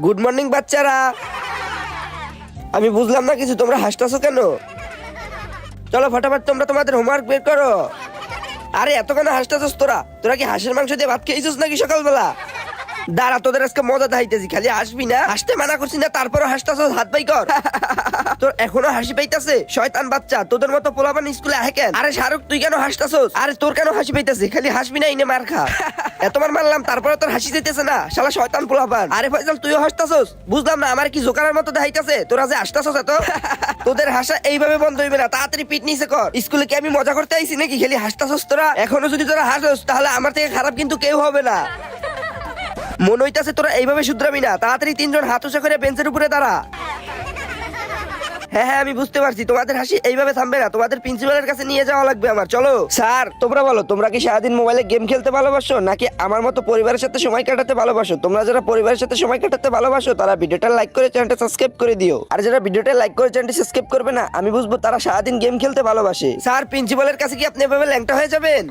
Good morning বাচ্চারা। আমি বুঝলাম না কিছু, তোমরা হাসতেছো কেন? চলো ফটাফট তোমরা তোমাদের হোমওয়ার্ক বের করো। আরে এত কেন হাসতেছস তোরা? তোরা কি হাঁসের মাংস দিয়ে ভাত খেয়েছিস নাকি সকালবেলা? দাঁড়া, তোদের আজকে মজা দেখাইতেছি, খালি হাসবি না। হাসতে মানা করছি না, তারপরও হাসতেছস, হাত বাই কর। তোর এখনো হাসি পাইতাছে? শয়তান বাচ্চা, তোদের মতো পোলাপান স্কুলে আহে কেন? আরে শাহরুখ, তুই কেন হাসতাছস? আরে তোর কেন হাসি পাইতাছে? খালি হাসবি না, ইনে মার খা। এতবার মারলাম তারপরে তোর হাসি যাইতেছে না, শালা শয়তান পোলাপান। আরে ফয়সাল, তুইও হাসতাছস? বুঝলাম না, আমার কি জোকারের মতো দেখাইতাছে? তোরা যে হাসতাছস এত? তোদের হাসা এইভাবে বন্ধ হইবে না, তাড়াতাড়ি পিট নিচে কর। স্কুলে কি আমি মজা করতে আইছি নাকি? খালি হাসতাছস তোরা। এখনো যদি তোরা হাসস তাহলে আমার থেকে খারাপ কিন্তু কেউ হবে না। মনে হইতাছে তোরা এইভাবে শুধরাবি না। তাড়াতাড়ি তিনজন হাত উঁচা করে বেঞ্চের উপরে দাঁড়া। হ্যাঁ, আমি বুঝতে পারছি তোমাদের হাসি এইভাবে থামবে না, তোমাদের প্রিন্সিপালের কাছে নিয়ে যাওয়া লাগবে আমার। চলো। স্যার, তোমরা বলো, তোমরা কি সারাদিন মোবাইলে গেম খেলতে ভালোবাসো নাকি আমার মতো পরিবারের সাথে সময় কাটাতে ভালোবাসো? তোমরা যারা পরিবারের সাথে সময় কাটাতে ভালোবাসো তারা ভিডিওটা লাইক করে চ্যানেলটা সাবস্ক্রাইব করে দিও। আর যারা ভিডিওটা লাইক করে চ্যানেলটা সাবস্ক্রাইব করবে না, আমি বুঝবো তারা সারাদিন গেম খেলতে ভালোবাসে। স্যার, প্রিন্সিপালের কাছে কি আপনি এভাবে ল্যাংটা হয়ে যাবেন?